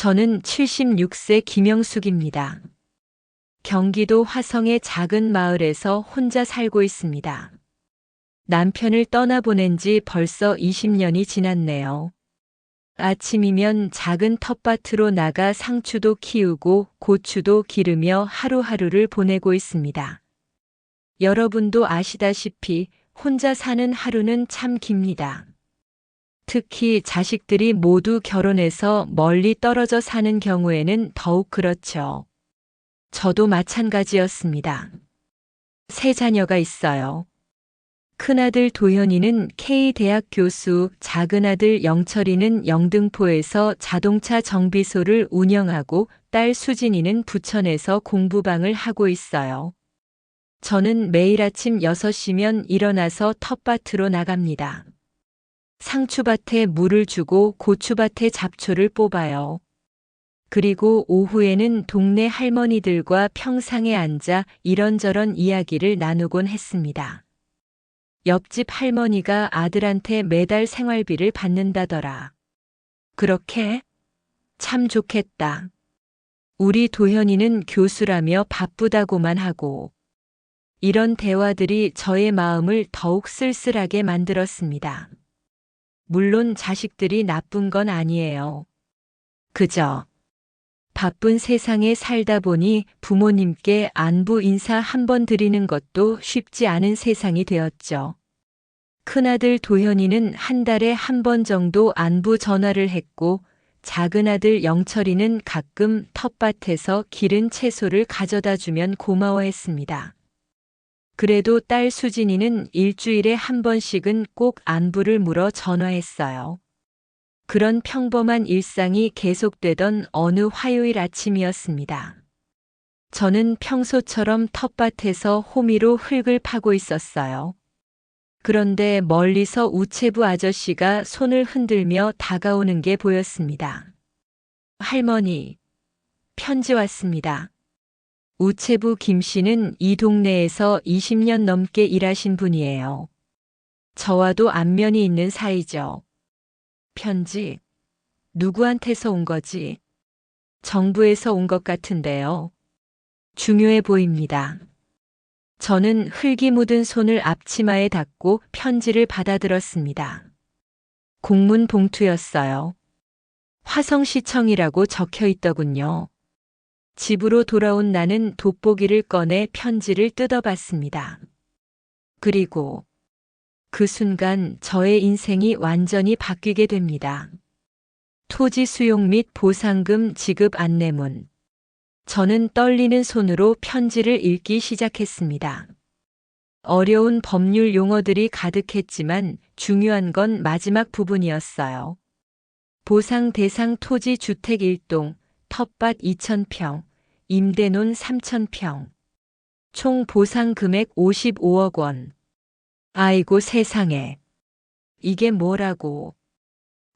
저는 76세 김영숙입니다. 경기도 화성의 작은 마을에서 혼자 살고 있습니다. 남편을 떠나보낸 지 벌써 20년이 지났네요. 아침이면 작은 텃밭으로 나가 상추도 키우고 고추도 기르며 하루하루를 보내고 있습니다. 여러분도 아시다시피 혼자 사는 하루는 참 깁니다. 특히 자식들이 모두 결혼해서 멀리 떨어져 사는 경우에는 더욱 그렇죠. 저도 마찬가지였습니다. 세 자녀가 있어요. 큰아들 도현이는 K대학 교수, 작은아들 영철이는 영등포에서 자동차 정비소를 운영하고 딸 수진이는 부천에서 공부방을 하고 있어요. 저는 매일 아침 6시면 일어나서 텃밭으로 나갑니다. 상추밭에 물을 주고 고추밭에 잡초를 뽑아요. 그리고 오후에는 동네 할머니들과 평상에 앉아 이런저런 이야기를 나누곤 했습니다. 옆집 할머니가 아들한테 매달 생활비를 받는다더라. 그렇게? 참 좋겠다. 우리 도현이는 교수라며 바쁘다고만 하고. 이런 대화들이 저의 마음을 더욱 쓸쓸하게 만들었습니다. 물론 자식들이 나쁜 건 아니에요. 그저 바쁜 세상에 살다 보니 부모님께 안부 인사 한 번 드리는 것도 쉽지 않은 세상이 되었죠. 큰아들 도현이는 한 달에 한 번 정도 안부 전화를 했고, 작은아들 영철이는 가끔 텃밭에서 기른 채소를 가져다 주면 고마워했습니다. 그래도 딸 수진이는 일주일에 한 번씩은 꼭 안부를 물어 전화했어요. 그런 평범한 일상이 계속되던 어느 화요일 아침이었습니다. 저는 평소처럼 텃밭에서 호미로 흙을 파고 있었어요. 그런데 멀리서 우체부 아저씨가 손을 흔들며 다가오는 게 보였습니다. 할머니, 편지 왔습니다. 우체부 김 씨는 이 동네에서 20년 넘게 일하신 분이에요. 저와도 안면이 있는 사이죠. 편지? 누구한테서 온 거지? 정부에서 온 것 같은데요. 중요해 보입니다. 저는 흙이 묻은 손을 앞치마에 닿고 편지를 받아들었습니다. 공문 봉투였어요. 화성시청이라고 적혀 있더군요. 집으로 돌아온 나는 돋보기를 꺼내 편지를 뜯어봤습니다. 그리고 그 순간 저의 인생이 완전히 바뀌게 됩니다. 토지 수용 및 보상금 지급 안내문. 저는 떨리는 손으로 편지를 읽기 시작했습니다. 어려운 법률 용어들이 가득했지만 중요한 건 마지막 부분이었어요. 보상 대상 토지 주택 1동, 텃밭 2,000평, 임대논 3,000평. 총 보상 금액 55억 원. 아이고 세상에. 이게 뭐라고.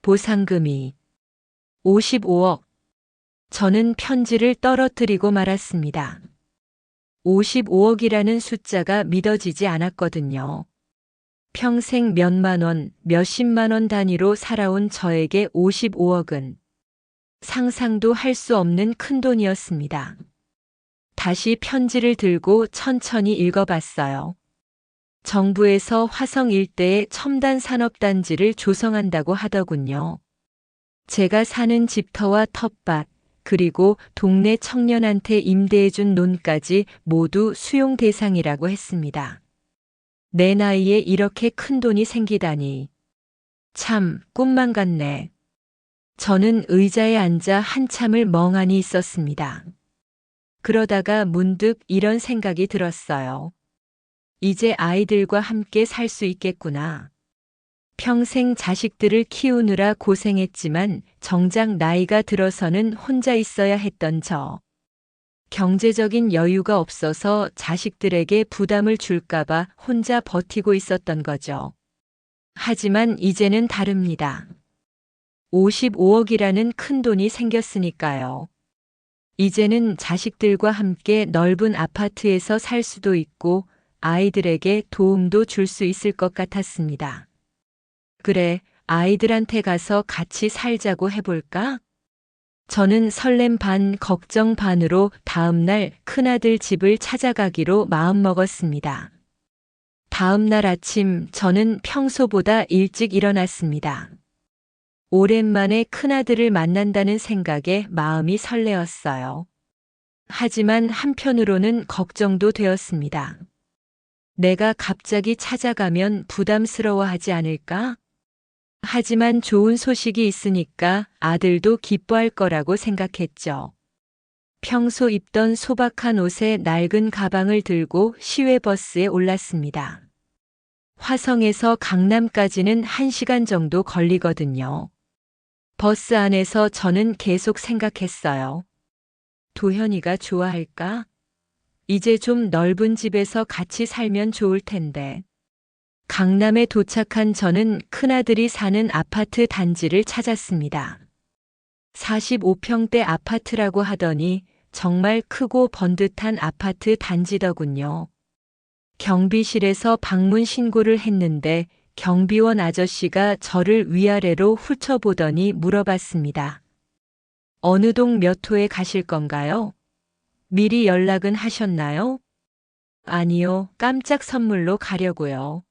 보상금이 55억. 저는 편지를 떨어뜨리고 말았습니다. 55억이라는 숫자가 믿어지지 않았거든요. 평생 몇만 원, 몇십만 원 단위로 살아온 저에게 55억은 상상도 할 수 없는 큰돈이었습니다. 다시 편지를 들고 천천히 읽어봤어요. 정부에서 화성 일대에 첨단 산업단지를 조성한다고 하더군요. 제가 사는 집터와 텃밭, 그리고 동네 청년한테 임대해준 논까지 모두 수용 대상이라고 했습니다. 내 나이에 이렇게 큰 돈이 생기다니. 참, 꿈만 같네. 저는 의자에 앉아 한참을 멍하니 있었습니다. 그러다가 문득 이런 생각이 들었어요. 이제 아이들과 함께 살 수 있겠구나. 평생 자식들을 키우느라 고생했지만 정작 나이가 들어서는 혼자 있어야 했던 저. 경제적인 여유가 없어서 자식들에게 부담을 줄까봐 혼자 버티고 있었던 거죠. 하지만 이제는 다릅니다. 55억이라는 큰 돈이 생겼으니까요. 이제는 자식들과 함께 넓은 아파트에서 살 수도 있고 아이들에게 도움도 줄 수 있을 것 같았습니다. 그래, 아이들한테 가서 같이 살자고 해볼까? 저는 설렘 반, 걱정 반으로 다음날 큰아들 집을 찾아가기로 마음먹었습니다. 다음날 아침 저는 평소보다 일찍 일어났습니다. 오랜만에 큰아들을 만난다는 생각에 마음이 설레었어요. 하지만 한편으로는 걱정도 되었습니다. 내가 갑자기 찾아가면 부담스러워하지 않을까? 하지만 좋은 소식이 있으니까 아들도 기뻐할 거라고 생각했죠. 평소 입던 소박한 옷에 낡은 가방을 들고 시외버스에 올랐습니다. 화성에서 강남까지는 1시간 정도 걸리거든요. 버스 안에서 저는 계속 생각했어요. 도현이가 좋아할까? 이제 좀 넓은 집에서 같이 살면 좋을 텐데. 강남에 도착한 저는 큰아들이 사는 아파트 단지를 찾았습니다. 45평대 아파트라고 하더니 정말 크고 번듯한 아파트 단지더군요. 경비실에서 방문 신고를 했는데 경비원 아저씨가 저를 위아래로 훑어보더니 물어봤습니다. 어느 동 몇 호에 가실 건가요? 미리 연락은 하셨나요? 아니요, 깜짝 선물로 가려고요.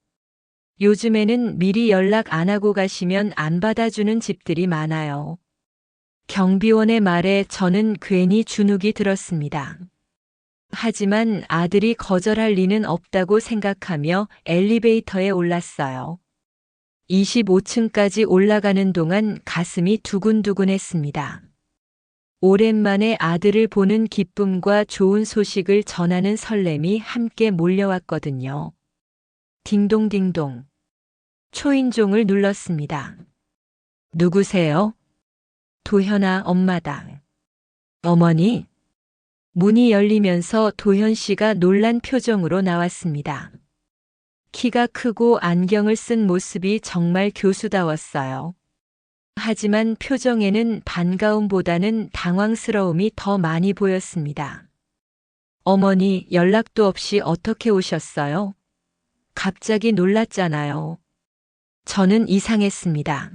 요즘에는 미리 연락 안 하고 가시면 안 받아주는 집들이 많아요. 경비원의 말에 저는 괜히 주눅이 들었습니다. 하지만 아들이 거절할 리는 없다고 생각하며 엘리베이터에 올랐어요. 25층까지 올라가는 동안 가슴이 두근두근했습니다. 오랜만에 아들을 보는 기쁨과 좋은 소식을 전하는 설렘이 함께 몰려왔거든요. 딩동딩동. 초인종을 눌렀습니다. 누구세요? 도현아, 엄마다. 어머니? 문이 열리면서 도현 씨가 놀란 표정으로 나왔습니다. 키가 크고 안경을 쓴 모습이 정말 교수다웠어요. 하지만 표정에는 반가움보다는 당황스러움이 더 많이 보였습니다. 어머니, 연락도 없이 어떻게 오셨어요? 갑자기 놀랐잖아요. 저는 이상했습니다.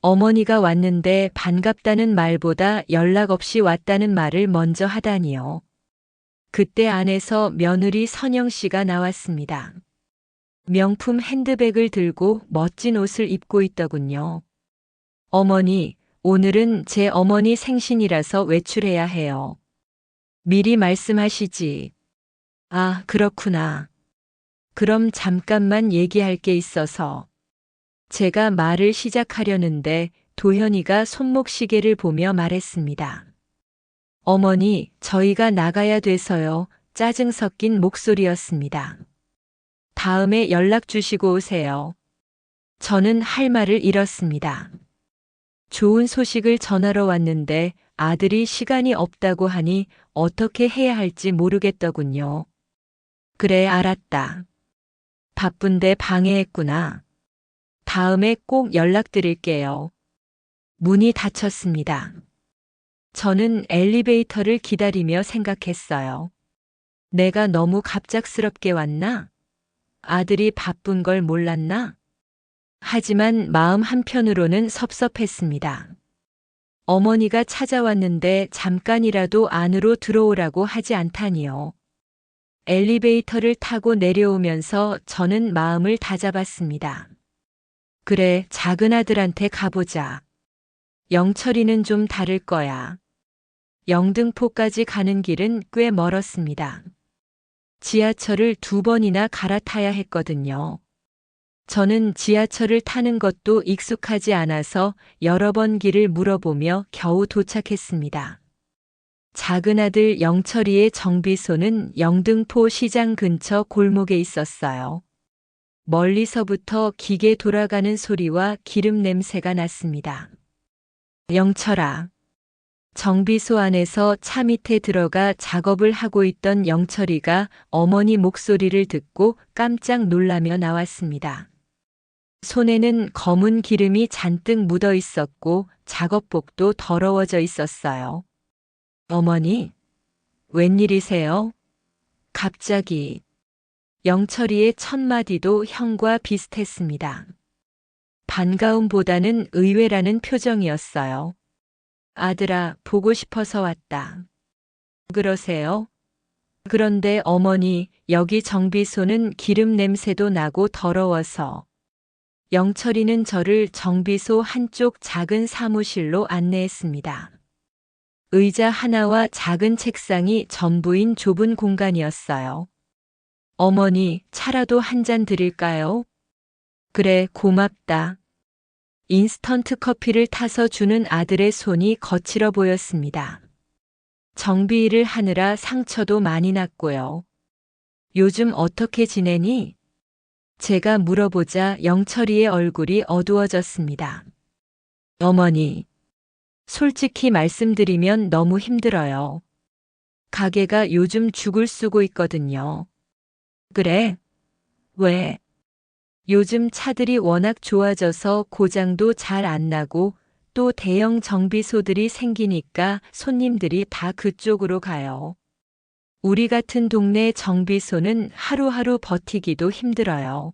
어머니가 왔는데 반갑다는 말보다 연락 없이 왔다는 말을 먼저 하다니요. 그때 안에서 며느리 선영 씨가 나왔습니다. 명품 핸드백을 들고 멋진 옷을 입고 있더군요. 어머니, 오늘은 제 어머니 생신이라서 외출해야 해요. 미리 말씀하시지. 아, 그렇구나. 그럼 잠깐만 얘기할 게 있어서. 제가 말을 시작하려는데 도현이가 손목시계를 보며 말했습니다. 어머니, 저희가 나가야 돼서요. 짜증 섞인 목소리였습니다. 다음에 연락 주시고 오세요. 저는 할 말을 잃었습니다. 좋은 소식을 전하러 왔는데 아들이 시간이 없다고 하니 어떻게 해야 할지 모르겠더군요. 그래, 알았다. 바쁜데 방해했구나. 다음에 꼭 연락드릴게요. 문이 닫혔습니다. 저는 엘리베이터를 기다리며 생각했어요. 내가 너무 갑작스럽게 왔나? 아들이 바쁜 걸 몰랐나? 하지만 마음 한편으로는 섭섭했습니다. 어머니가 찾아왔는데 잠깐이라도 안으로 들어오라고 하지 않다니요. 엘리베이터를 타고 내려오면서 저는 마음을 다잡았습니다. 그래, 작은 아들한테 가보자. 영철이는 좀 다를 거야. 영등포까지 가는 길은 꽤 멀었습니다. 지하철을 2번이나 갈아타야 했거든요. 저는 지하철을 타는 것도 익숙하지 않아서 여러 번 길을 물어보며 겨우 도착했습니다. 작은 아들 영철이의 정비소는 영등포 시장 근처 골목에 있었어요. 멀리서부터 기계 돌아가는 소리와 기름 냄새가 났습니다. 영철아. 정비소 안에서 차 밑에 들어가 작업을 하고 있던 영철이가 어머니 목소리를 듣고 깜짝 놀라며 나왔습니다. 손에는 검은 기름이 잔뜩 묻어 있었고 작업복도 더러워져 있었어요. 어머니, 웬일이세요? 갑자기. 영철이의 첫 마디도 형과 비슷했습니다. 반가움보다는 의외라는 표정이었어요. 아들아, 보고 싶어서 왔다. 그러세요? 그런데 어머니, 여기 정비소는 기름 냄새도 나고 더러워서. 영철이는 저를 정비소 한쪽 작은 사무실로 안내했습니다. 의자 하나와 작은 책상이 전부인 좁은 공간이었어요. 어머니, 차라도 한 잔 드릴까요? 그래, 고맙다. 인스턴트 커피를 타서 주는 아들의 손이 거칠어 보였습니다. 정비 일을 하느라 상처도 많이 났고요. 요즘 어떻게 지내니? 제가 물어보자 영철이의 얼굴이 어두워졌습니다. 어머니, 솔직히 말씀드리면 너무 힘들어요. 가게가 요즘 죽을 쓰고 있거든요. 그래? 왜? 요즘 차들이 워낙 좋아져서 고장도 잘 안 나고 또 대형 정비소들이 생기니까 손님들이 다 그쪽으로 가요. 우리 같은 동네 정비소는 하루하루 버티기도 힘들어요.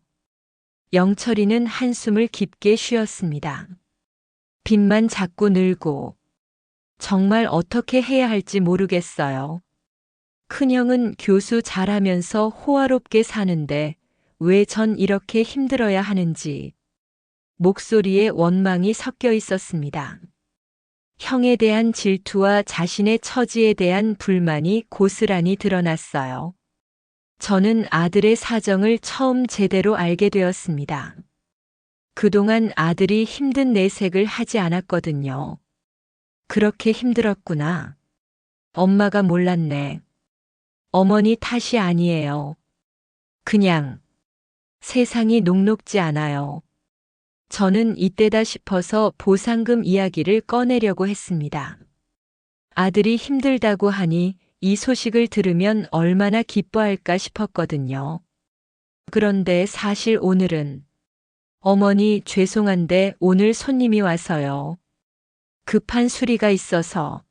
영철이는 한숨을 깊게 쉬었습니다. 빚만 자꾸 늘고 정말 어떻게 해야 할지 모르겠어요. 큰형은 교수 잘하면서 호화롭게 사는데 왜 전 이렇게 힘들어야 하는지. 목소리에 원망이 섞여 있었습니다. 형에 대한 질투와 자신의 처지에 대한 불만이 고스란히 드러났어요. 저는 아들의 사정을 처음 제대로 알게 되었습니다. 그동안 아들이 힘든 내색을 하지 않았거든요. 그렇게 힘들었구나. 엄마가 몰랐네. 어머니 탓이 아니에요. 그냥 세상이 녹록지 않아요. 저는 이때다 싶어서 보상금 이야기를 꺼내려고 했습니다. 아들이 힘들다고 하니 이 소식을 들으면 얼마나 기뻐할까 싶었거든요. 그런데 사실 오늘은 어머니 죄송한데 오늘 손님이 와서요. 급한 수리가 있어서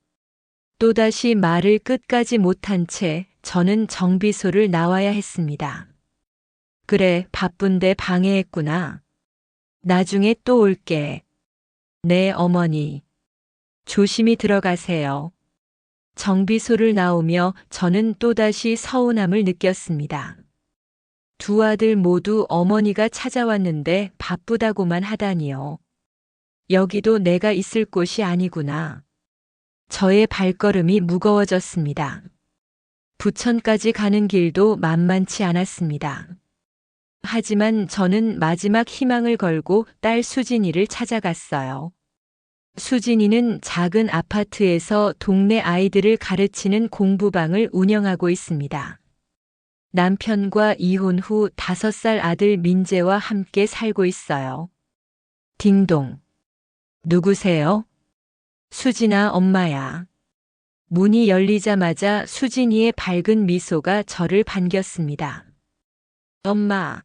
또다시 말을 끝까지 못한 채 저는 정비소를 나와야 했습니다. 그래, 바쁜데 방해했구나. 나중에 또 올게. 네, 어머니. 조심히 들어가세요. 정비소를 나오며 저는 또다시 서운함을 느꼈습니다. 두 아들 모두 어머니가 찾아왔는데 바쁘다고만 하다니요. 여기도 내가 있을 곳이 아니구나. 저의 발걸음이 무거워졌습니다. 부천까지 가는 길도 만만치 않았습니다. 하지만 저는 마지막 희망을 걸고 딸 수진이를 찾아갔어요. 수진이는 작은 아파트에서 동네 아이들을 가르치는 공부방을 운영하고 있습니다. 남편과 이혼 후 5살 아들 민재와 함께 살고 있어요. 딩동. 누구세요? 수진아, 엄마야. 문이 열리자마자 수진이의 밝은 미소가 저를 반겼습니다. 엄마.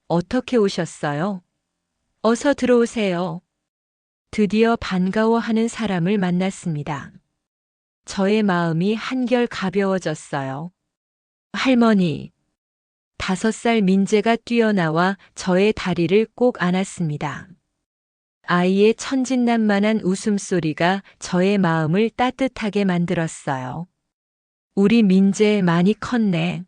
어떻게 오셨어요? 어서 들어오세요. 드디어 반가워하는 사람을 만났습니다. 저의 마음이 한결 가벼워졌어요. 할머니. 5살 민재가 뛰어나와 저의 다리를 꼭 안았습니다. 아이의 천진난만한 웃음소리가 저의 마음을 따뜻하게 만들었어요. 우리 민재 많이 컸네.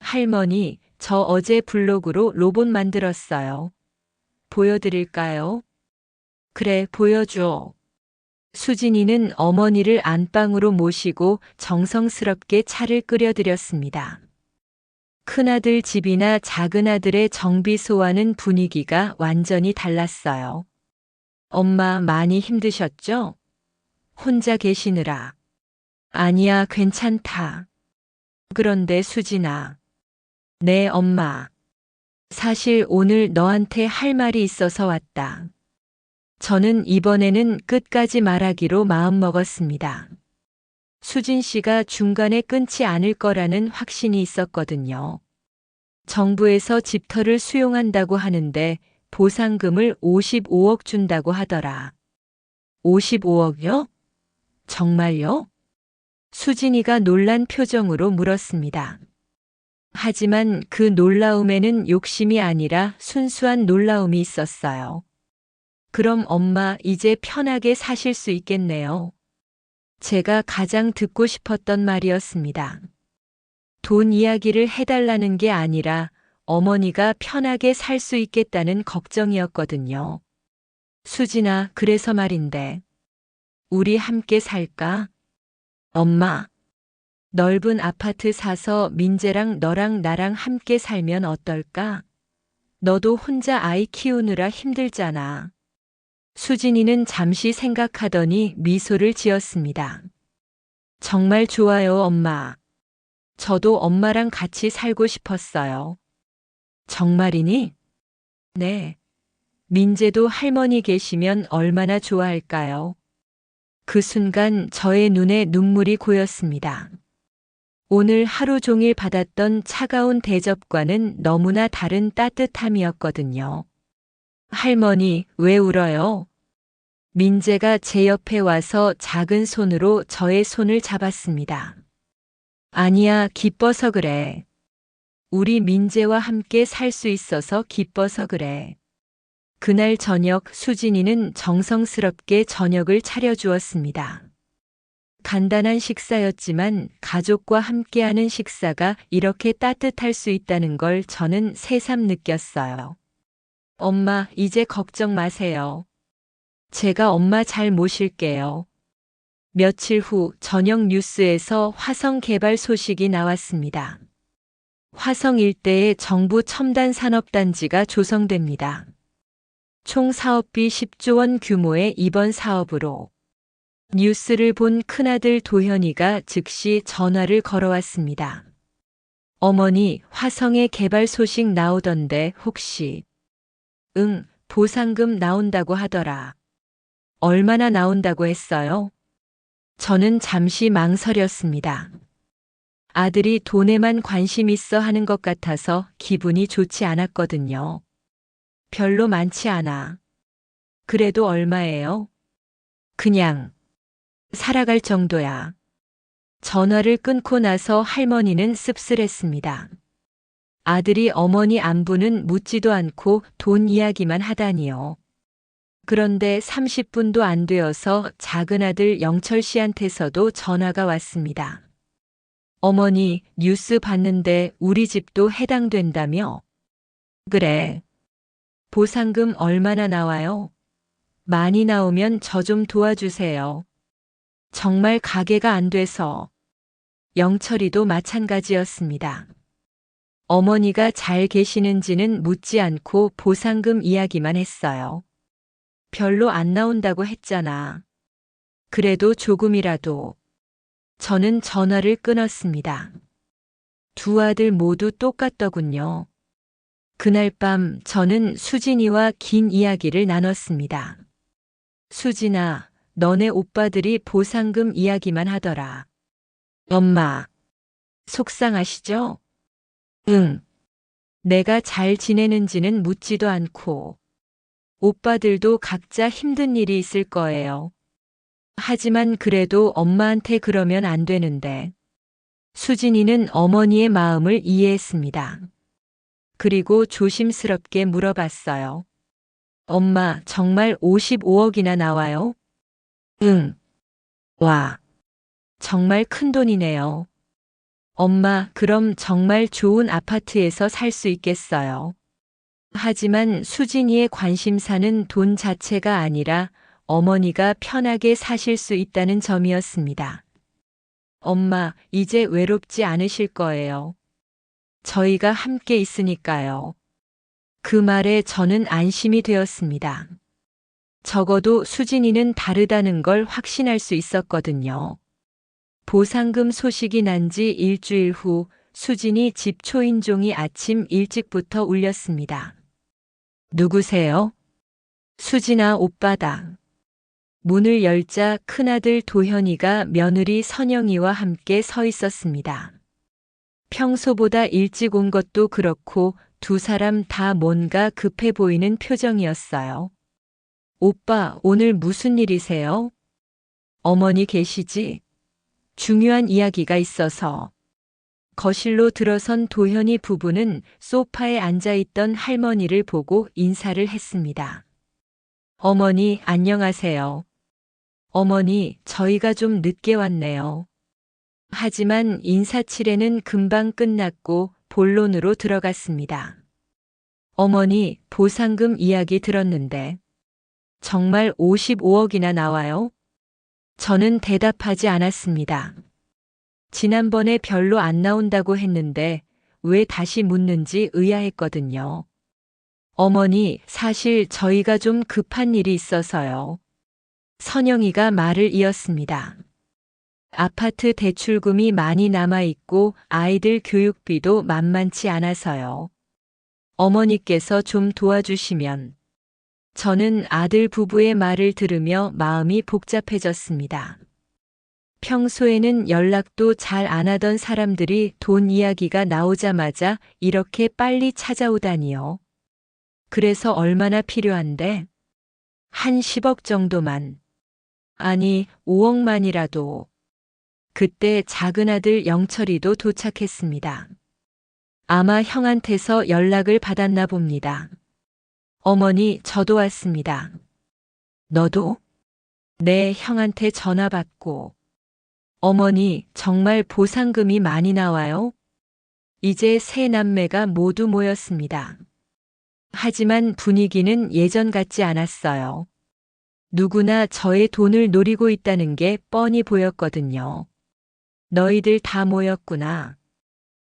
할머니, 저 어제 블로그로 로봇 만들었어요. 보여드릴까요? 그래, 보여줘. 수진이는 어머니를 안방으로 모시고 정성스럽게 차를 끓여드렸습니다. 큰아들 집이나 작은아들의 정비소와는 분위기가 완전히 달랐어요. 엄마 많이 힘드셨죠? 혼자 계시느라. 아니야, 괜찮다. 그런데 수진아. 네, 엄마. 사실 오늘 너한테 할 말이 있어서 왔다. 저는 이번에는 끝까지 말하기로 마음먹었습니다. 수진 씨가 중간에 끊지 않을 거라는 확신이 있었거든요. 정부에서 집터를 수용한다고 하는데 보상금을 55억 준다고 하더라. 55억요? 정말요? 수진이가 놀란 표정으로 물었습니다. 하지만 그 놀라움에는 욕심이 아니라 순수한 놀라움이 있었어요. 그럼 엄마 이제 편하게 사실 수 있겠네요. 제가 가장 듣고 싶었던 말이었습니다. 돈 이야기를 해달라는 게 아니라 어머니가 편하게 살 수 있겠다는 걱정이었거든요. 수진아, 그래서 말인데, 우리 함께 살까? 엄마, 넓은 아파트 사서 민재랑 너랑 나랑 함께 살면 어떨까? 너도 혼자 아이 키우느라 힘들잖아. 수진이는 잠시 생각하더니 미소를 지었습니다. 정말 좋아요, 엄마. 저도 엄마랑 같이 살고 싶었어요. 정말이니? 네. 민재도 할머니 계시면 얼마나 좋아할까요? 그 순간 저의 눈에 눈물이 고였습니다. 오늘 하루 종일 받았던 차가운 대접과는 너무나 다른 따뜻함이었거든요. 할머니, 왜 울어요? 민재가 제 옆에 와서 작은 손으로 저의 손을 잡았습니다. 아니야, 기뻐서 그래. 우리 민재와 함께 살 수 있어서 기뻐서 그래. 그날 저녁 수진이는 정성스럽게 저녁을 차려주었습니다. 간단한 식사였지만 가족과 함께하는 식사가 이렇게 따뜻할 수 있다는 걸 저는 새삼 느꼈어요. 엄마, 이제 걱정 마세요. 제가 엄마 잘 모실게요. 며칠 후 저녁 뉴스에서 화성 개발 소식이 나왔습니다. 화성 일대에 정부 첨단 산업단지가 조성됩니다. 총 사업비 10조 원 규모의 이번 사업으로 뉴스를 본 큰아들 도현이가 즉시 전화를 걸어왔습니다. 어머니, 화성에 개발 소식 나오던데 혹시? 응, 보상금 나온다고 하더라. 얼마나 나온다고 했어요? 저는 잠시 망설였습니다. 아들이 돈에만 관심 있어 하는 것 같아서 기분이 좋지 않았거든요. 별로 많지 않아. 그래도 얼마예요? 그냥 살아갈 정도야. 전화를 끊고 나서 할머니는 씁쓸했습니다. 아들이 어머니 안부는 묻지도 않고 돈 이야기만 하다니요. 그런데 30분도 안 되어서 작은 아들 영철 씨한테서도 전화가 왔습니다. 어머니, 뉴스 봤는데 우리 집도 해당된다며? 그래. 보상금 얼마나 나와요? 많이 나오면 저 좀 도와주세요. 정말 가게가 안 돼서. 영철이도 마찬가지였습니다. 어머니가 잘 계시는지는 묻지 않고 보상금 이야기만 했어요. 별로 안 나온다고 했잖아. 그래도 조금이라도. 저는 전화를 끊었습니다. 두 아들 모두 똑같더군요. 그날 밤 저는 수진이와 긴 이야기를 나눴습니다. 수진아, 너네 오빠들이 보상금 이야기만 하더라. 엄마, 속상하시죠? 응. 내가 잘 지내는지는 묻지도 않고. 오빠들도 각자 힘든 일이 있을 거예요. 하지만 그래도 엄마한테 그러면 안 되는데. 수진이는 어머니의 마음을 이해했습니다. 그리고 조심스럽게 물어봤어요. 엄마, 정말 55억이나 나와요? 응. 와. 정말 큰 돈이네요. 엄마, 그럼 정말 좋은 아파트에서 살 수 있겠어요. 하지만 수진이의 관심사는 돈 자체가 아니라 어머니가 편하게 사실 수 있다는 점이었습니다. 엄마, 이제 외롭지 않으실 거예요. 저희가 함께 있으니까요. 그 말에 저는 안심이 되었습니다. 적어도 수진이는 다르다는 걸 확신할 수 있었거든요. 보상금 소식이 난 지 일주일 후 수진이 집 초인종이 아침 일찍부터 울렸습니다. 누구세요? 수진아, 오빠다. 문을 열자 큰아들 도현이가 며느리 선영이와 함께 서 있었습니다. 평소보다 일찍 온 것도 그렇고 두 사람 다 뭔가 급해 보이는 표정이었어요. 오빠, 오늘 무슨 일이세요? 어머니 계시지? 중요한 이야기가 있어서. 거실로 들어선 도현이 부부는 소파에 앉아있던 할머니를 보고 인사를 했습니다. 어머니, 안녕하세요. 어머니, 저희가 좀 늦게 왔네요. 하지만 인사치레는 금방 끝났고 본론으로 들어갔습니다. 어머니, 보상금 이야기 들었는데 정말 55억이나 나와요? 저는 대답하지 않았습니다. 지난번에 별로 안 나온다고 했는데 왜 다시 묻는지 의아했거든요. 어머니, 사실 저희가 좀 급한 일이 있어서요. 선영이가 말을 이었습니다. 아파트 대출금이 많이 남아있고 아이들 교육비도 만만치 않아서요. 어머니께서 좀 도와주시면. 저는 아들 부부의 말을 들으며 마음이 복잡해졌습니다. 평소에는 연락도 잘 안 하던 사람들이 돈 이야기가 나오자마자 이렇게 빨리 찾아오다니요. 그래서 얼마나 필요한데? 한 10억 정도만. 아니, 5억만이라도. 그때 작은 아들 영철이도 도착했습니다. 아마 형한테서 연락을 받았나 봅니다. 어머니, 저도 왔습니다. 너도? 네, 형한테 전화 받고. 어머니, 정말 보상금이 많이 나와요? 이제 세 남매가 모두 모였습니다. 하지만 분위기는 예전 같지 않았어요. 누구나 저의 돈을 노리고 있다는 게 뻔히 보였거든요. 너희들 다 모였구나.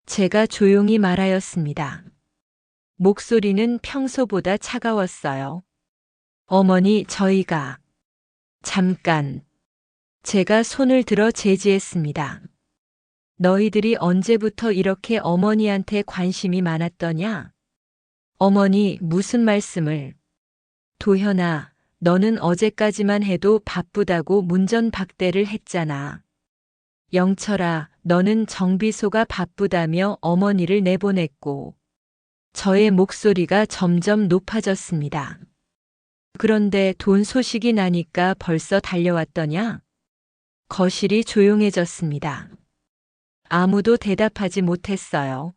제가 조용히 말하였습니다. 목소리는 평소보다 차가웠어요. 어머니, 저희가. 잠깐. 제가 손을 들어 제지했습니다. 너희들이 언제부터 이렇게 어머니한테 관심이 많았더냐? 어머니, 무슨 말씀을? 도현아, 너는 어제까지만 해도 바쁘다고 문전박대를 했잖아. 영철아, 너는 정비소가 바쁘다며 어머니를 내보냈고. 저의 목소리가 점점 높아졌습니다. 그런데 돈 소식이 나니까 벌써 달려왔더냐? 거실이 조용해졌습니다. 아무도 대답하지 못했어요.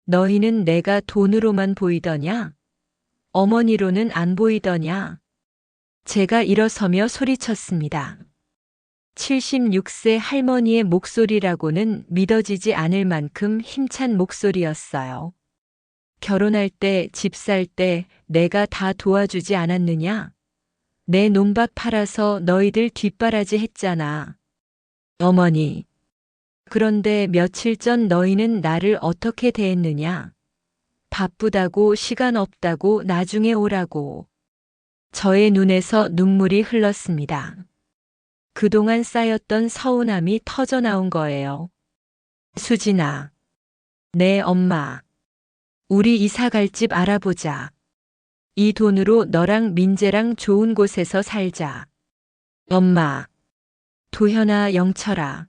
너희는 내가 돈으로만 보이더냐? 어머니로는 안 보이더냐? 제가 일어서며 소리쳤습니다. 76세 할머니의 목소리라고는 믿어지지 않을 만큼 힘찬 목소리였어요. 결혼할 때, 집 살 때 내가 다 도와주지 않았느냐? 내 논밭 팔아서 너희들 뒷바라지 했잖아. 어머니. 그런데 며칠 전 너희는 나를 어떻게 대했느냐? 바쁘다고 시간 없다고 나중에 오라고. 저의 눈에서 눈물이 흘렀습니다. 그동안 쌓였던 서운함이 터져나온 거예요. 수진아. 네, 엄마. 우리 이사 갈 집 알아보자. 이 돈으로 너랑 민재랑 좋은 곳에서 살자. 엄마. 도현아, 영철아.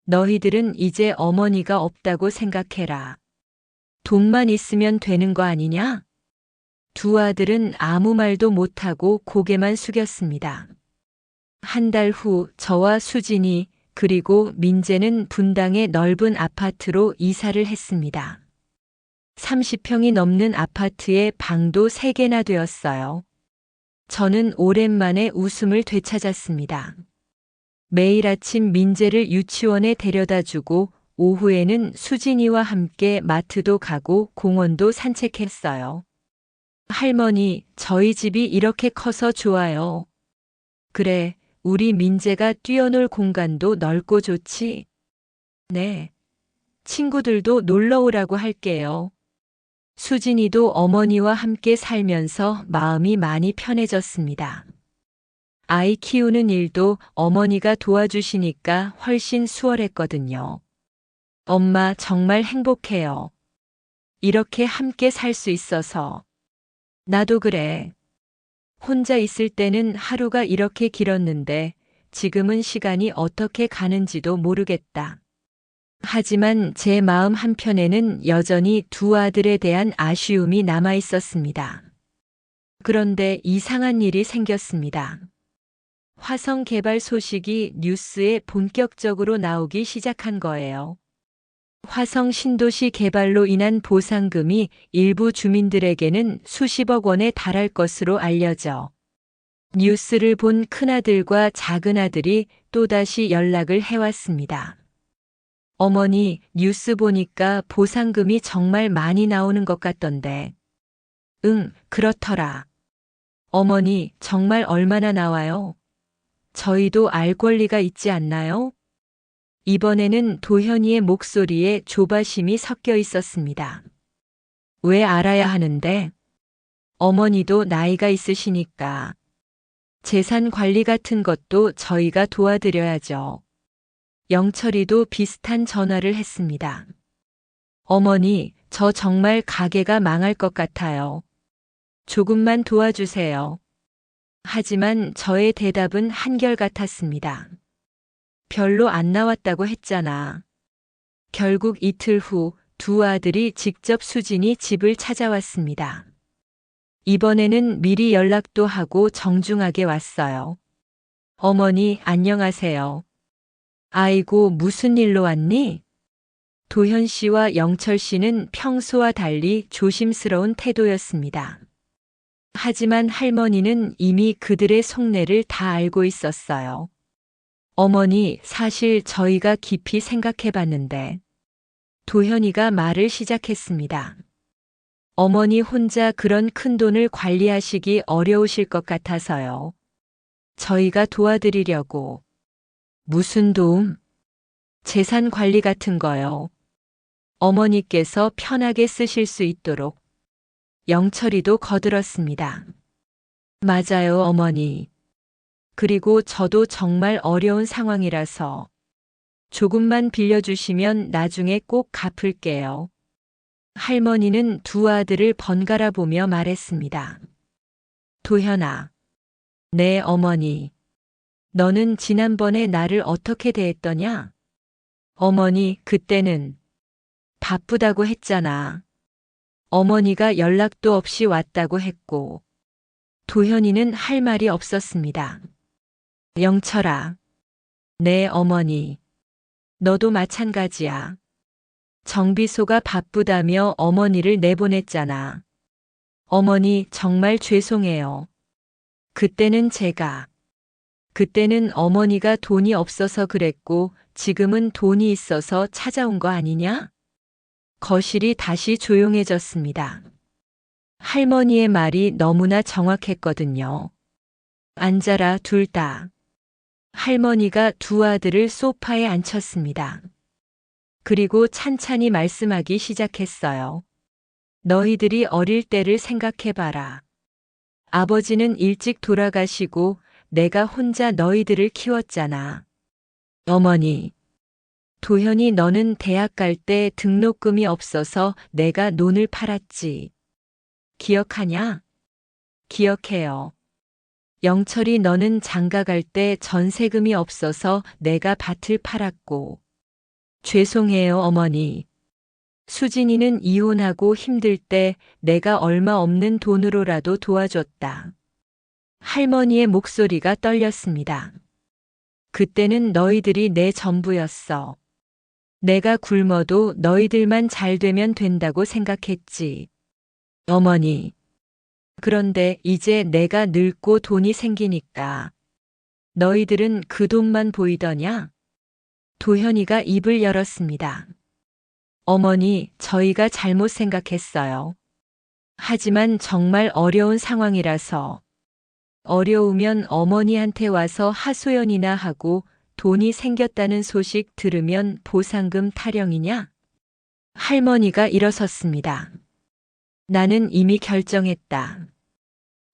너희들은 이제 어머니가 없다고 생각해라. 돈만 있으면 되는 거 아니냐? 두 아들은 아무 말도 못하고 고개만 숙였습니다. 한 달 후 저와 수진이 그리고 민재는 분당의 넓은 아파트로 이사를 했습니다. 30평이 넘는 아파트에 방도 3개나 되었어요. 저는 오랜만에 웃음을 되찾았습니다. 매일 아침 민재를 유치원에 데려다 주고 오후에는 수진이와 함께 마트도 가고 공원도 산책했어요. 할머니, 저희 집이 이렇게 커서 좋아요. 그래, 우리 민재가 뛰어놀 공간도 넓고 좋지? 네. 친구들도 놀러 오라고 할게요. 수진이도 어머니와 함께 살면서 마음이 많이 편해졌습니다. 아이 키우는 일도 어머니가 도와주시니까 훨씬 수월했거든요. 엄마 정말 행복해요. 이렇게 함께 살 수 있어서. 나도 그래. 혼자 있을 때는 하루가 이렇게 길었는데 지금은 시간이 어떻게 가는지도 모르겠다. 하지만 제 마음 한편에는 여전히 두 아들에 대한 아쉬움이 남아 있었습니다. 그런데 이상한 일이 생겼습니다. 화성 개발 소식이 뉴스에 본격적으로 나오기 시작한 거예요. 화성 신도시 개발로 인한 보상금이 일부 주민들에게는 수십억 원에 달할 것으로 알려져 뉴스를 본 큰아들과 작은아들이 또다시 연락을 해왔습니다. 어머니, 뉴스 보니까 보상금이 정말 많이 나오는 것 같던데. 응, 그렇더라. 어머니, 정말 얼마나 나와요? 저희도 알 권리가 있지 않나요? 이번에는 도현이의 목소리에 조바심이 섞여 있었습니다. 왜 알아야 하는데? 어머니도 나이가 있으시니까. 재산 관리 같은 것도 저희가 도와드려야죠. 영철이도 비슷한 전화를 했습니다. 어머니, 저 정말 가게가 망할 것 같아요. 조금만 도와주세요. 하지만 저의 대답은 한결같았습니다. 별로 안 나왔다고 했잖아. 결국 이틀 후 두 아들이 직접 수진이 집을 찾아왔습니다. 이번에는 미리 연락도 하고 정중하게 왔어요. 어머니, 안녕하세요. 아이고, 무슨 일로 왔니? 도현 씨와 영철 씨는 평소와 달리 조심스러운 태도였습니다. 하지만 할머니는 이미 그들의 속내를 다 알고 있었어요. 어머니, 사실 저희가 깊이 생각해 봤는데, 도현이가 말을 시작했습니다. 어머니 혼자 그런 큰 돈을 관리하시기 어려우실 것 같아서요. 저희가 도와드리려고. 무슨 도움? 재산 관리 같은 거요. 어머니께서 편하게 쓰실 수 있도록. 영철이도 거들었습니다. 맞아요, 어머니. 그리고 저도 정말 어려운 상황이라서 조금만 빌려주시면 나중에 꼭 갚을게요. 할머니는 두 아들을 번갈아 보며 말했습니다. 도현아. 네, 어머니. 너는 지난번에 나를 어떻게 대했더냐? 어머니, 그때는 바쁘다고 했잖아. 어머니가 연락도 없이 왔다고 했고, 도현이는 할 말이 없었습니다. 영철아. 네, 어머니. 너도 마찬가지야. 정비소가 바쁘다며 어머니를 내보냈잖아. 어머니, 정말 죄송해요. 그때는 어머니가 돈이 없어서 그랬고, 지금은 돈이 있어서 찾아온 거 아니냐? 거실이 다시 조용해졌습니다. 할머니의 말이 너무나 정확했거든요. 앉아라, 둘 다. 할머니가 두 아들을 소파에 앉혔습니다. 그리고 찬찬히 말씀하기 시작했어요. 너희들이 어릴 때를 생각해봐라. 아버지는 일찍 돌아가시고 내가 혼자 너희들을 키웠잖아. 어머니. 도현이, 너는 대학 갈 때 등록금이 없어서 내가 논을 팔았지. 기억하냐? 기억해요. 영철이, 너는 장가 갈 때 전세금이 없어서 내가 밭을 팔았고. 죄송해요, 어머니. 수진이는 이혼하고 힘들 때 내가 얼마 없는 돈으로라도 도와줬다. 할머니의 목소리가 떨렸습니다. 그때는 너희들이 내 전부였어. 내가 굶어도 너희들만 잘 되면 된다고 생각했지. 어머니. 그런데 이제 내가 늙고 돈이 생기니까 너희들은 그 돈만 보이더냐? 도현이가 입을 열었습니다. 어머니, 저희가 잘못 생각했어요. 하지만 정말 어려운 상황이라서. 어려우면 어머니한테 와서 하소연이나 하고 돈이 생겼다는 소식 들으면 보상금 타령이냐? 할머니가 일어섰습니다. 나는 이미 결정했다.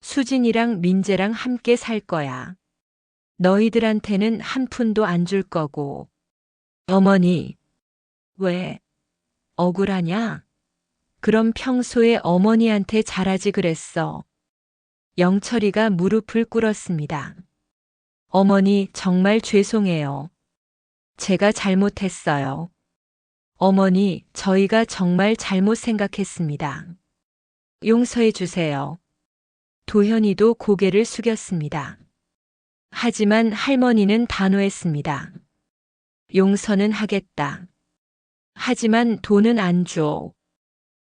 수진이랑 민재랑 함께 살 거야. 너희들한테는 한 푼도 안 줄 거고. 어머니. 왜? 억울하냐? 그럼 평소에 어머니한테 잘하지 그랬어. 영철이가 무릎을 꿇었습니다. 어머니, 정말 죄송해요. 제가 잘못했어요. 어머니, 저희가 정말 잘못 생각했습니다. 용서해 주세요. 도현이도 고개를 숙였습니다. 하지만 할머니는 단호했습니다. 용서는 하겠다. 하지만 돈은 안 줘.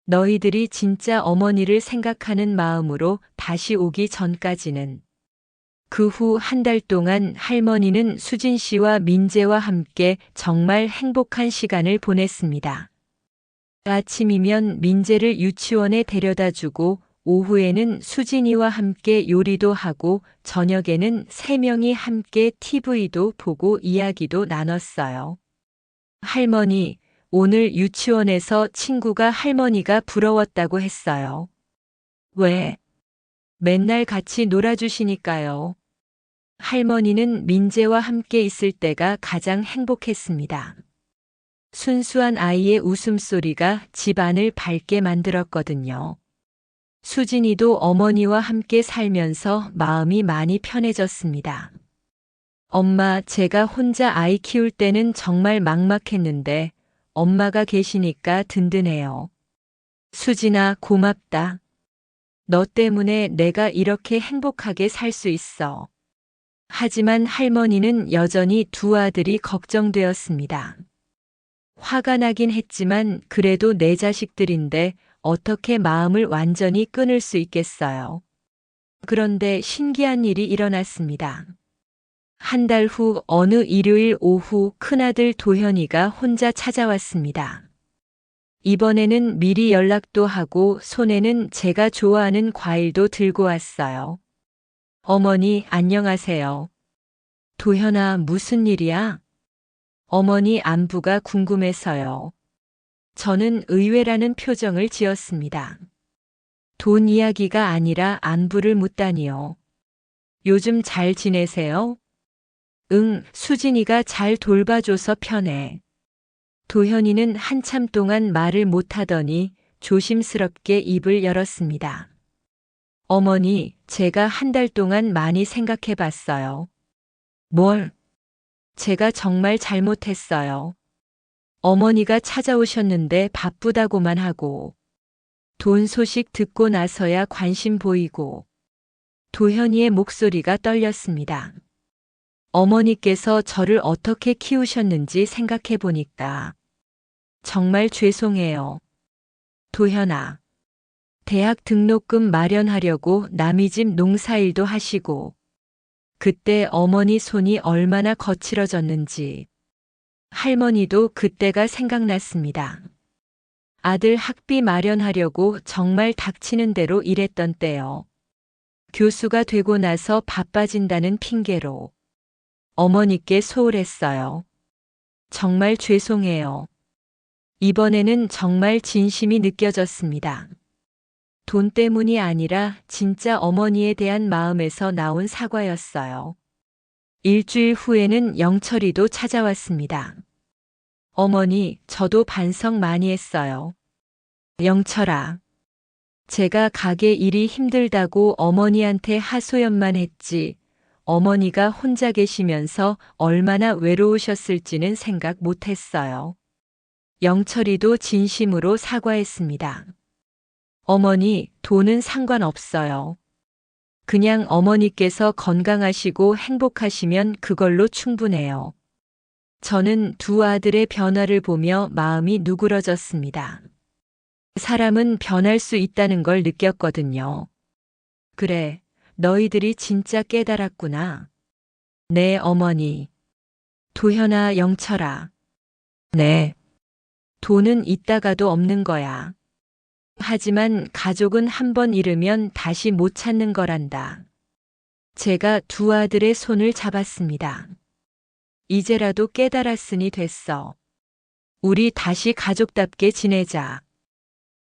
너희들이 진짜 어머니를 생각하는 마음으로 다시 오기 전까지는. 그 후 한 달 동안 할머니는 수진 씨와 민재와 함께 정말 행복한 시간을 보냈습니다. 아침이면 민재를 유치원에 데려다 주고 오후에는 수진이와 함께 요리도 하고 저녁에는 세 명이 함께 TV도 보고 이야기도 나눴어요. 할머니, 오늘 유치원에서 친구가 할머니가 부러웠다고 했어요. 왜? 맨날 같이 놀아주시니까요. 할머니는 민재와 함께 있을 때가 가장 행복했습니다. 순수한 아이의 웃음소리가 집안을 밝게 만들었거든요. 수진이도 어머니와 함께 살면서 마음이 많이 편해졌습니다. 엄마, 제가 혼자 아이 키울 때는 정말 막막했는데 엄마가 계시니까 든든해요. 수진아, 고맙다. 너 때문에 내가 이렇게 행복하게 살 수 있어. 하지만 할머니는 여전히 두 아들이 걱정되었습니다. 화가 나긴 했지만 그래도 내 자식들인데 어떻게 마음을 완전히 끊을 수 있겠어요. 그런데 신기한 일이 일어났습니다. 한 달 후 어느 일요일 오후 큰아들 도현이가 혼자 찾아왔습니다. 이번에는 미리 연락도 하고 손에는 제가 좋아하는 과일도 들고 왔어요. 어머니, 안녕하세요. 도현아, 무슨 일이야? 어머니 안부가 궁금해서요. 저는 의외라는 표정을 지었습니다. 돈 이야기가 아니라 안부를 묻다니요. 요즘 잘 지내세요? 응, 수진이가 잘 돌봐줘서 편해. 도현이는 한참 동안 말을 못하더니 조심스럽게 입을 열었습니다. 어머니, 제가 한 달 동안 많이 생각해 봤어요. 뭘? 제가 정말 잘못했어요. 어머니가 찾아오셨는데 바쁘다고만 하고, 돈 소식 듣고 나서야 관심 보이고, 도현이의 목소리가 떨렸습니다. 어머니께서 저를 어떻게 키우셨는지 생각해 보니까 정말 죄송해요. 도현아, 대학 등록금 마련하려고 남의 집 농사일도 하시고, 그때 어머니 손이 얼마나 거칠어졌는지 할머니도 그때가 생각났습니다. 아들 학비 마련하려고 정말 닥치는 대로 일했던 때요. 교수가 되고 나서 바빠진다는 핑계로 어머니께 소홀했어요. 정말 죄송해요. 이번에는 정말 진심이 느껴졌습니다. 돈 때문이 아니라 진짜 어머니에 대한 마음에서 나온 사과였어요. 일주일 후에는 영철이도 찾아왔습니다. 어머니, 저도 반성 많이 했어요. 영철아, 제가 가게 일이 힘들다고 어머니한테 하소연만 했지, 어머니가 혼자 계시면서 얼마나 외로우셨을지는 생각 못했어요. 영철이도 진심으로 사과했습니다. 어머니, 돈은 상관없어요. 그냥 어머니께서 건강하시고 행복하시면 그걸로 충분해요. 저는 두 아들의 변화를 보며 마음이 누그러졌습니다. 사람은 변할 수 있다는 걸 느꼈거든요. 그래, 너희들이 진짜 깨달았구나. 네, 어머니. 도현아, 영철아. 네. 돈은 있다가도 없는 거야. 하지만 가족은 한 번 잃으면 다시 못 찾는 거란다. 제가 두 아들의 손을 잡았습니다. 이제라도 깨달았으니 됐어. 우리 다시 가족답게 지내자.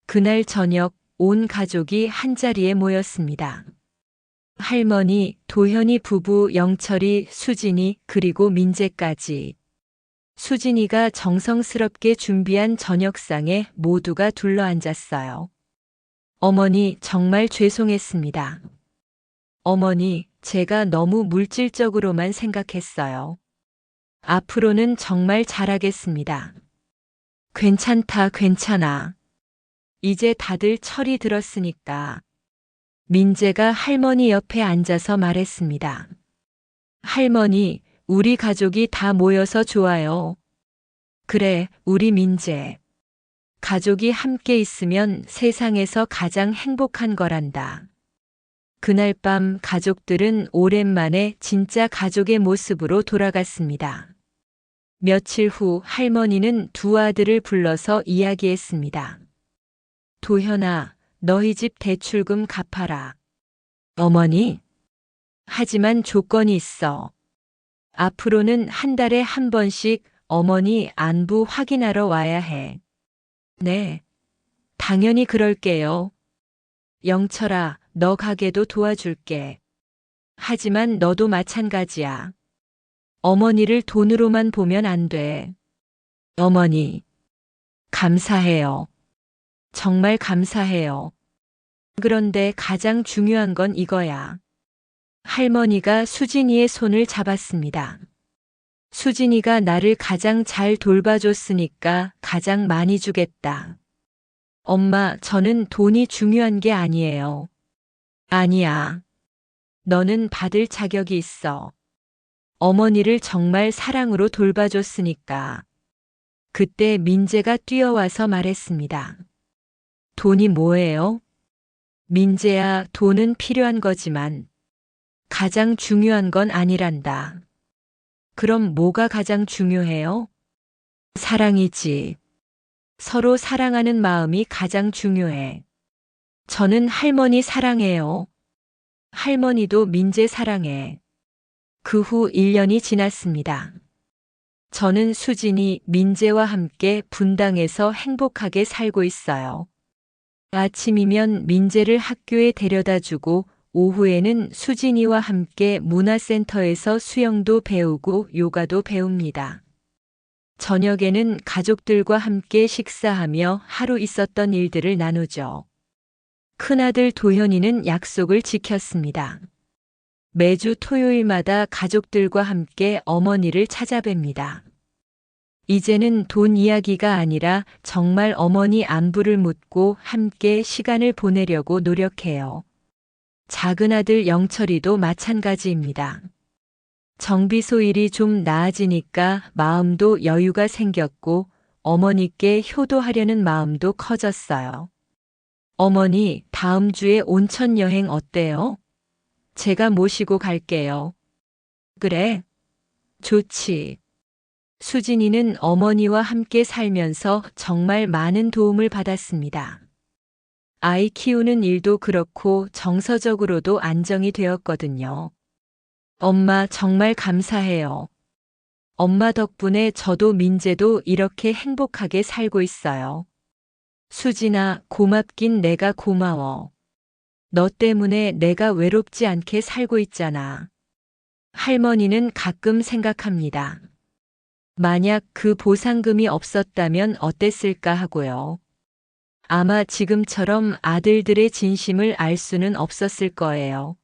그날 저녁 온 가족이 한자리에 모였습니다. 할머니, 도현이 부부, 영철이, 수진이, 그리고 민재까지. 수진이가 정성스럽게 준비한 저녁상에 모두가 둘러앉았어요. 어머니, 정말 죄송했습니다. 어머니, 제가 너무 물질적으로만 생각했어요. 앞으로는 정말 잘하겠습니다. 괜찮다, 괜찮아. 이제 다들 철이 들었으니까. 민재가 할머니 옆에 앉아서 말했습니다. 할머니, 우리 가족이 다 모여서 좋아요. 그래, 우리 민재. 가족이 함께 있으면 세상에서 가장 행복한 거란다. 그날 밤 가족들은 오랜만에 진짜 가족의 모습으로 돌아갔습니다. 며칠 후 할머니는 두 아들을 불러서 이야기했습니다. 도현아, 너희 집 대출금 갚아라. 어머니? 하지만 조건이 있어. 앞으로는 한 달에 한 번씩 어머니 안부 확인하러 와야 해. 네, 당연히 그럴게요. 영철아, 너 가게도 도와줄게. 하지만 너도 마찬가지야. 어머니를 돈으로만 보면 안 돼. 어머니, 감사해요. 정말 감사해요. 그런데 가장 중요한 건 이거야. 할머니가 수진이의 손을 잡았습니다. 수진이가 나를 가장 잘 돌봐줬으니까 가장 많이 주겠다. 엄마, 저는 돈이 중요한 게 아니에요. 아니야. 너는 받을 자격이 있어. 어머니를 정말 사랑으로 돌봐줬으니까. 그때 민재가 뛰어와서 말했습니다. 돈이 뭐예요? 민재야, 돈은 필요한 거지만 가장 중요한 건 아니란다. 그럼 뭐가 가장 중요해요? 사랑이지. 서로 사랑하는 마음이 가장 중요해. 저는 할머니 사랑해요. 할머니도 민재 사랑해. 그 후 1년이 지났습니다. 저는 수진이 민재와 함께 분당에서 행복하게 살고 있어요. 아침이면 민재를 학교에 데려다 주고 오후에는 수진이와 함께 문화센터에서 수영도 배우고 요가도 배웁니다. 저녁에는 가족들과 함께 식사하며 하루 있었던 일들을 나누죠. 큰아들 도현이는 약속을 지켰습니다. 매주 토요일마다 가족들과 함께 어머니를 찾아뵙니다. 이제는 돈 이야기가 아니라 정말 어머니 안부를 묻고 함께 시간을 보내려고 노력해요. 작은 아들 영철이도 마찬가지입니다. 정비소 일이 좀 나아지니까 마음도 여유가 생겼고 어머니께 효도하려는 마음도 커졌어요. 어머니, 다음 주에 온천 여행 어때요? 제가 모시고 갈게요. 그래? 좋지. 수진이는 어머니와 함께 살면서 정말 많은 도움을 받았습니다. 아이 키우는 일도 그렇고 정서적으로도 안정이 되었거든요. 엄마 정말 감사해요. 엄마 덕분에 저도 민재도 이렇게 행복하게 살고 있어요. 수진아, 고맙긴 내가 고마워. 너 때문에 내가 외롭지 않게 살고 있잖아. 할머니는 가끔 생각합니다. 만약 그 보상금이 없었다면 어땠을까 하고요. 아마 지금처럼 아들들의 진심을 알 수는 없었을 거예요.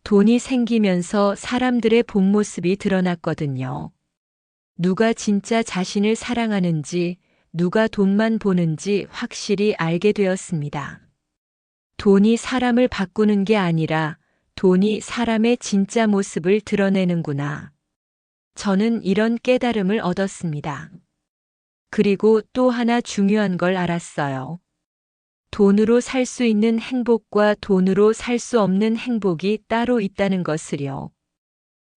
돈이 생기면서 사람들의 본 모습이 드러났거든요. 누가 진짜 자신을 사랑하는지, 누가 돈만 보는지 확실히 알게 되었습니다. 돈이 사람을 바꾸는 게 아니라 돈이 사람의 진짜 모습을 드러내는구나. 저는 이런 깨달음을 얻었습니다. 그리고 또 하나 중요한 걸 알았어요. 돈으로 살 수 있는 행복과 돈으로 살 수 없는 행복이 따로 있다는 것을요.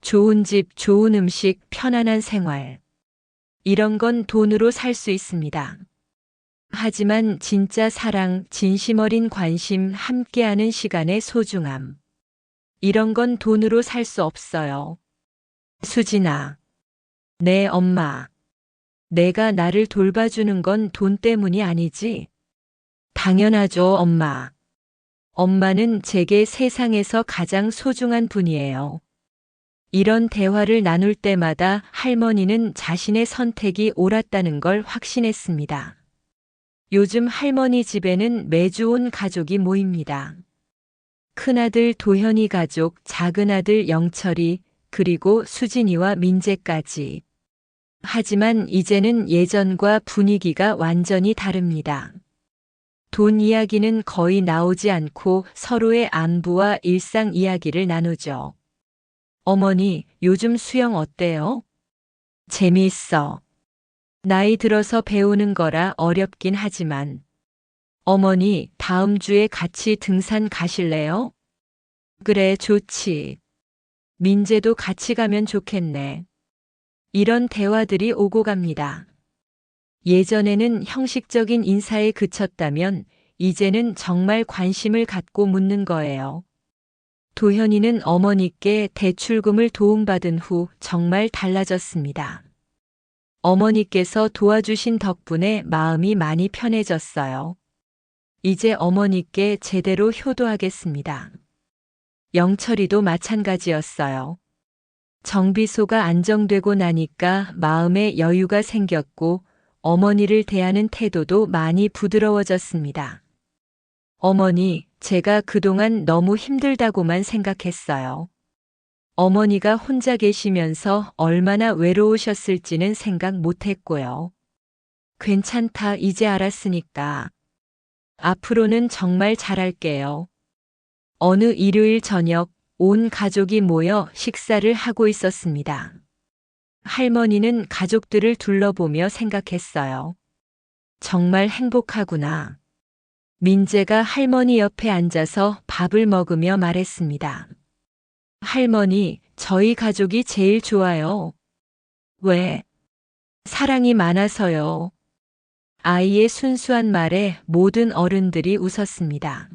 좋은 집, 좋은 음식, 편안한 생활. 이런 건 돈으로 살 수 있습니다. 하지만 진짜 사랑, 진심 어린 관심, 함께하는 시간의 소중함. 이런 건 돈으로 살 수 없어요. 수진아. 네, 엄마. 내가 나를 돌봐주는 건 돈 때문이 아니지? 당연하죠, 엄마. 엄마는 제게 세상에서 가장 소중한 분이에요. 이런 대화를 나눌 때마다 할머니는 자신의 선택이 옳았다는 걸 확신했습니다. 요즘 할머니 집에는 매주 온 가족이 모입니다. 큰아들 도현이 가족, 작은아들 영철이, 그리고 수진이와 민재까지. 하지만 이제는 예전과 분위기가 완전히 다릅니다. 돈 이야기는 거의 나오지 않고 서로의 안부와 일상 이야기를 나누죠. 어머니, 요즘 수영 어때요? 재미있어. 나이 들어서 배우는 거라 어렵긴 하지만. 어머니, 다음 주에 같이 등산 가실래요? 그래, 좋지. 민재도 같이 가면 좋겠네. 이런 대화들이 오고 갑니다. 예전에는 형식적인 인사에 그쳤다면 이제는 정말 관심을 갖고 묻는 거예요. 도현이는 어머니께 대출금을 도움받은 후 정말 달라졌습니다. 어머니께서 도와주신 덕분에 마음이 많이 편해졌어요. 이제 어머니께 제대로 효도하겠습니다. 영철이도 마찬가지였어요. 정비소가 안정되고 나니까 마음에 여유가 생겼고 어머니를 대하는 태도도 많이 부드러워졌습니다. 어머니, 제가 그동안 너무 힘들다고만 생각했어요. 어머니가 혼자 계시면서 얼마나 외로우셨을지는 생각 못했고요. 괜찮다, 이제 알았으니까. 앞으로는 정말 잘할게요. 어느 일요일 저녁, 온 가족이 모여 식사를 하고 있었습니다. 할머니는 가족들을 둘러보며 생각했어요. 정말 행복하구나. 민재가 할머니 옆에 앉아서 밥을 먹으며 말했습니다. 할머니, 저희 가족이 제일 좋아요. 왜? 사랑이 많아서요. 아이의 순수한 말에 모든 어른들이 웃었습니다.